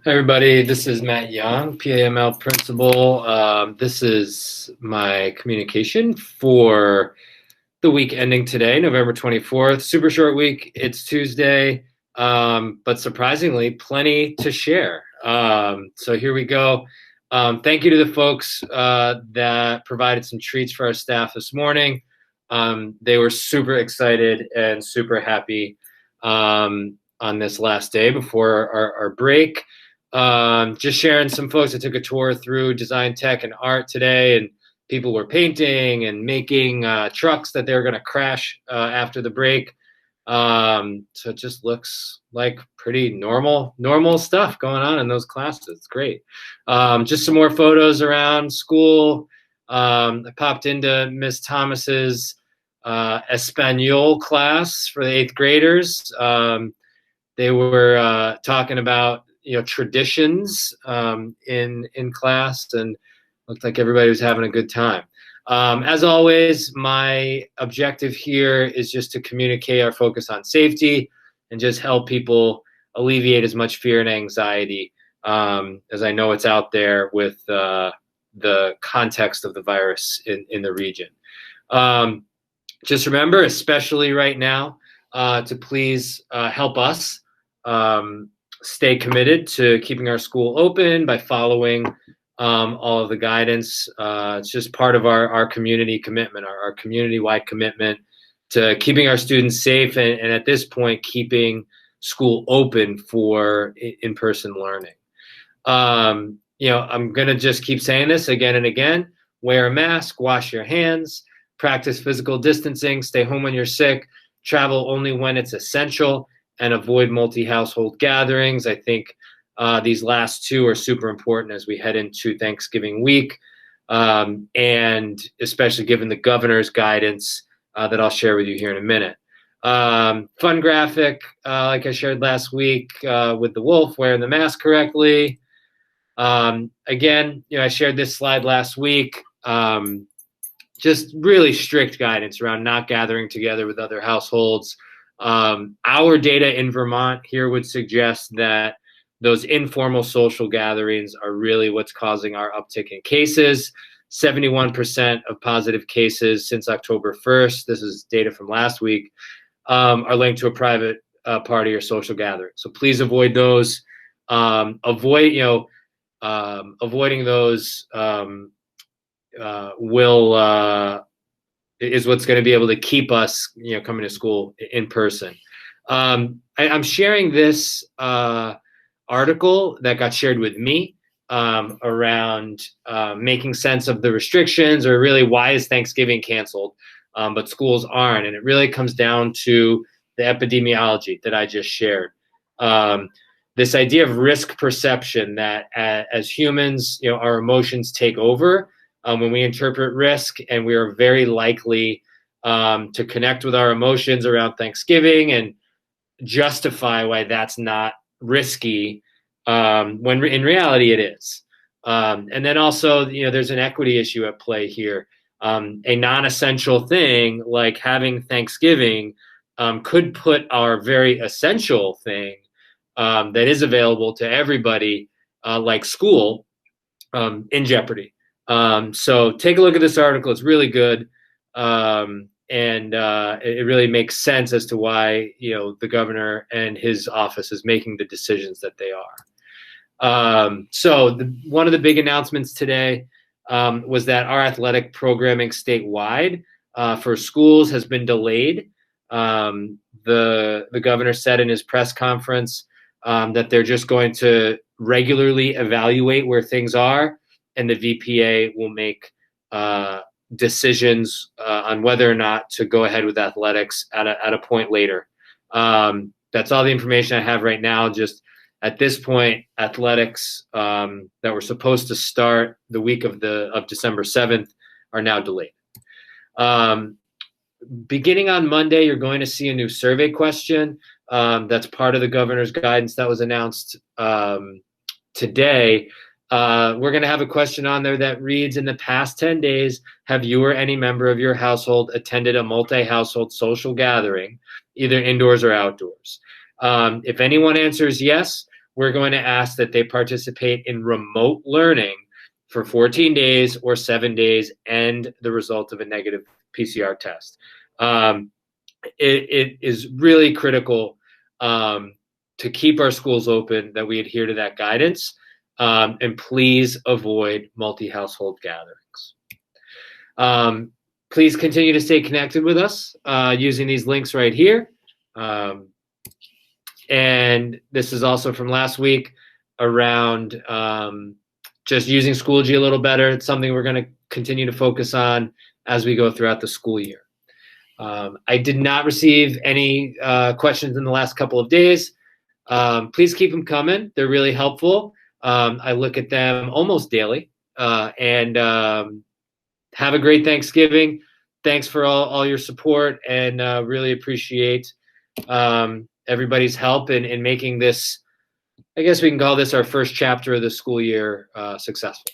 Hi, everybody. This is Matt Young, PAML principal. This is my communication for the week ending today, November 24th. Super short week. It's Tuesday, but surprisingly, plenty to share. So here we go. Thank you to the folks that provided some treats for our staff this morning. They were super excited and super happy on this last day before our break. Just sharing some folks. I took a tour through design, tech, and art today, and people were painting and making trucks that they're going to crash after the break. So it just looks like pretty normal stuff going on in those classes. It's great. Just some more photos around school. I popped into Miss Thomas's Espanol class for the 8th graders. They were talking about traditions in class, and looked like everybody was having a good time. As always, my objective here is just to communicate our focus on safety and just help people alleviate as much fear and anxiety as I know it's out there with the context of the virus in the region. Just remember, especially right now, to please help us stay committed to keeping our school open by following all of the guidance. It's just part of our community commitment, our community-wide commitment to keeping our students safe and at this point, keeping school open for in-person learning. I'm going to just keep saying this again and again. Wear a mask, wash your hands, practice physical distancing, stay home when you're sick, travel only when it's essential, and avoid multi-household gatherings. I think these last two are super important as we head into Thanksgiving week, and especially given the governor's guidance that I'll share with you here in a minute. Fun graphic, like I shared last week with the wolf wearing the mask correctly. Again, I shared this slide last week. Just really strict guidance around not gathering together with other households. Our data in Vermont here would suggest that those informal social gatherings are really what's causing our uptick in cases. 71% of positive cases since October 1st, this is data from last week, are linked to a private party or social gathering. So please avoid those. Avoiding those is what's going to be able to keep us, coming to school in person. I'm sharing this article that got shared with me around making sense of the restrictions, or really why is Thanksgiving canceled, but schools aren't. And it really comes down to the epidemiology that I just shared. This idea of risk perception that as humans, our emotions take over when we interpret risk, and we are very likely to connect with our emotions around Thanksgiving and justify why that's not risky, when in reality it is. And then also, there's an equity issue at play here. A non-essential thing like having Thanksgiving could put our very essential thing that is available to everybody, like school, in jeopardy. So take a look at this article. It's really good. And it really makes sense as to why, the governor and his office is making the decisions that they are. So one of the big announcements today was that our athletic programming statewide for schools has been delayed. The governor said in his press conference that they're just going to regularly evaluate where things are, and the VPA will make decisions on whether or not to go ahead with athletics at a point later. That's all the information I have right now. Just at this point, athletics that were supposed to start the week of December 7th are now delayed. Beginning on Monday, you're going to see a new survey question. That's part of the governor's guidance that was announced today. We're going to have a question on there that reads, in the past 10 days, have you or any member of your household attended a multi-household social gathering, either indoors or outdoors? If anyone answers yes, we're going to ask that they participate in remote learning for 14 days or 7 days and the result of a negative PCR test. It is really critical to keep our schools open, that we adhere to that guidance, and please avoid multi-household gatherings. Please continue to stay connected with us using these links right here. And this is also from last week around just using Schoology a little better. It's something we're going to continue to focus on as we go throughout the school year. I did not receive any questions in the last couple of days. Please keep them coming. They're really helpful. I look at them almost daily. And have a great Thanksgiving. Thanks for all your support, and really appreciate everybody's help in making this, I guess we can call this our first chapter of the school year, successful.